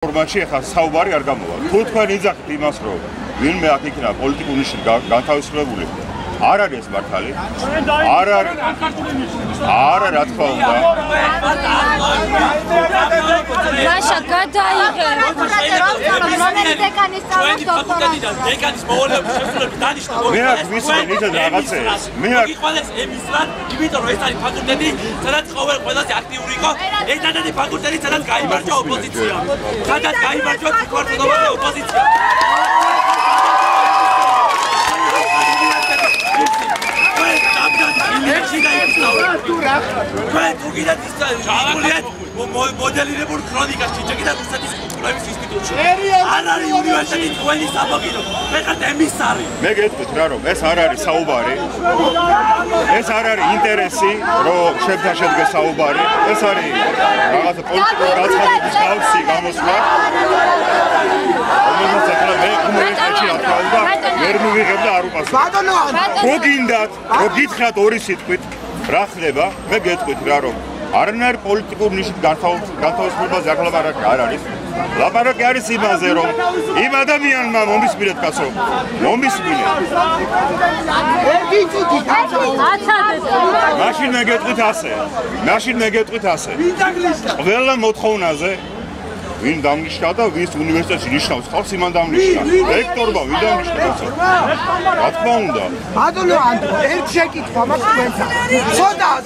ფორმატში ახლა საუბარი არ გამოვა. თუ თქვენ იძახით იმას, რომ ვინმე აქ იქნება პოლიტიკურ ნიშნში განთავისუფლებული, არ არის მართალი. არა, რა თქმა უნდა. რაშა გადაიღე. რომელი დეკანის სწავლა დოქტორად. დეკანის მოვალეობის შესრულებით დანიშნა. მე აქ ვისმენ ისეთ რაღაცებს. მე აქ იყვალეს ემისრად, იმიტომ რომ ეს არის ფაკულტეტი, სადაც ყველაზე აქტიური იყო. ერთადერთი ფაკულტეტი, სადაც გაიმარჯვა ოპოზიცია. სადაც გაიმარჯვა თვითმმართველობა და ოპოზიცია. Când tu ghidat Juliet, modelirებულ ქრონიკაში ჭეკიდა რუსეთის კულტურის ინსტიტუტში. არ არის უნივერსიტეტი თქვენი საბაგირო. მე ხარ ემისარი. მე გეტყვით რა რომ ეს არ არის საუბარი. ეს არ არის ინტერესი, რომ შევთან შედგეს საუბარი. ეს არის რაღაცა პოლიტიკური გაცხადების გავსი გამოსვლა. რომელსაც ახლა მე უნივერსიტეტში რა თქმა უნდა ვერ მივიღებ და არ უპასუხებ. ბატონო, რო გინდათ, რო გითხრათ ორი სიტყვით რა ხდება, მე გეტყვით რა რომ არანაირ პოლიტიკურ ნიშნით განთავისუფლებაზე აქ ლაპარაკი არ არის. ლაპარაკი არის იმაზე, რომ იმ ადამიანმა მომისმინეთ კაცო, მომისმინეთ. მაშინ მე გეტყვით ასე. ყველა მოთხოვნაზე ვინ დამნიშნა და ვის უნივერსიტეტში ნიშნავს ხალხს იმან დამნიშნა. რექტორმა ვინ დამნიშნა? რა თქმა უნდა. ბატონო ანდრო, ერთ შეკითხვა მაქვს თქვენთან.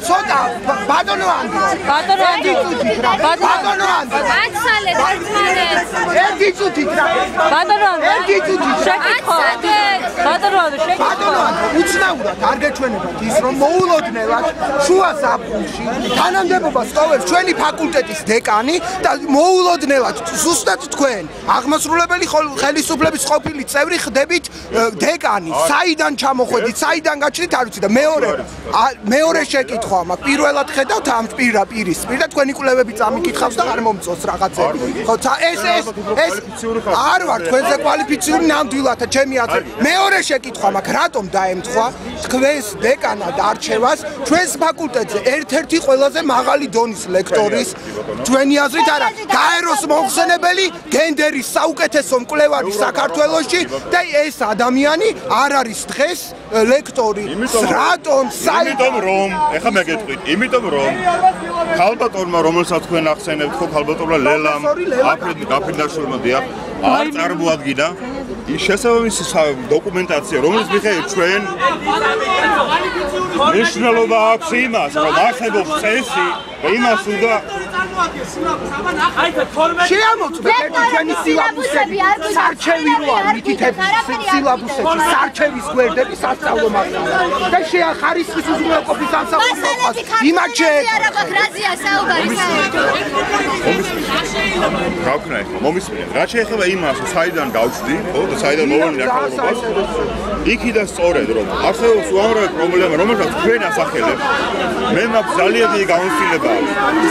ცოტა, ბატონო ანდრო. ბატონო ანდრო. მაცალეთ, ერთი წუთით რა. ბატონო ანდრო. ერთი წუთით შეკითხვა. ბატონო ანდრო, შეკითხვა. ბატონო ანდრო, უცნაურად არ გეჩვენებათ ის, რომ მოულოდნელად შუა ზაფხულში თანამდებობა სწავლობს ჩვენი ფაკულტეტის დეკანი და მოულოდნელად ზუსტად თქვენ აღმასრულებელი ხელისუფლების ყოფილი წევრი ხდებით დეკანი. საიდან ჩამოხვედით, საიდან გაჩნდით არ ვიცი და მეორე შეკითხვა მაქვს. პირველად ხედავთ ამ პირისპირ და თქვენი კვლევები წამიკითხავს და არ მომწონს რაღაცები. ხო, ეს არ ვარ თქვენზე კვალიფიციური ნამდვილად ჩემი აზრით. მეორე შეკითხვა მაქვს, რატომ დაემთხვა თქვენს დეკანად არჩევას ჩვენს ფაკულტეტზე ერთ-ერთი ყველაზე მაღალი დონის ლექტორის ჩვენი აზრით არა გაეროს მოხსენებელი გენდერის საუკეთესო მკვლევარი საქართველოში და ეს ადამიანი არ არის დღეს ლექტორი. რატომ? იმიტომ რომ, ეხლა მე გეტყვით, იმიტომ რომ ქალბატონმა რომელსაც თქვენ ახსენებთ, ხო ქალბატონმა ლელამ, აფრინდაშვილმა დიახ, არ წარმოადგინა ის შესაბამისი დოკუმენტაცია, რომელიც მიხედავთ ჩვენ მნიშვნელობა აქვს იმას, რომ არსებობს წესი და იმას უნდა შეამოწმეთ ჩვენი სილაბუსები, სარჩევი რო არ მითითებს სილაბუსებში, სარჩევის გვერდები სასწავლო მასალები და ხარისხის უზრუნველყოფის ამსახველი იმაჩე მომისმინეთ. რა შეეხება იმას, რომ საიდან გავწდი, ხო და საიდან მოვანე აკადემიას, იქიდან სწორედ რომ არსებობს უამრავი პრობლემა, რომელსაც თქვენ ასახელებთ. მე მაქვს ძალიან დიდი გამოცდილება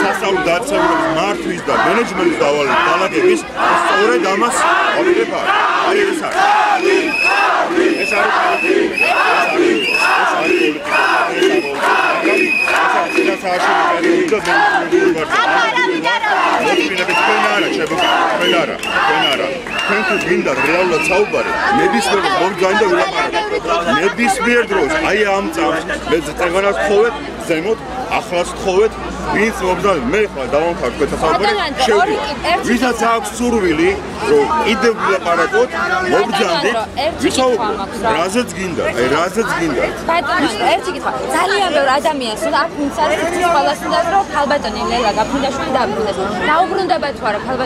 სასწავლო დაწესებულების მართვის და მენეჯმენტის დავალების სწორედ ამას ვაპირებ. აი ეს არის. ეს არის თქვენ თუ გინდა რეალურად საუბარი, ნებისმიერ მოგძაინ და ვილაპარაკოთ. ნებისმიერ დროს, აი ამ წამს მე წეგანას თხოვეთ, ზემოთ, ახლაც თხოვეთ, ვინც მოგძაინ, მე ხარ დავამთავრე თქვენთან საუბარი, შევდივარ. ვისაც აქვს სურვილი, რომ კიდევ ვილაპარაკოთ, მოგძანდით, ვისაუბროთ. რაზეც გინდა, აი რაზეც გინდა. ბატონო, ერთი კითხვა. ძალიან ბევრ ადამიანს უნდა აქ მიცადეთ ის ყველას უნდა რომ ქალბატონი ლელა გაფრინდაშვილი დაბრუნდეს. დაუბრუნდება თუ არა ქალბატონი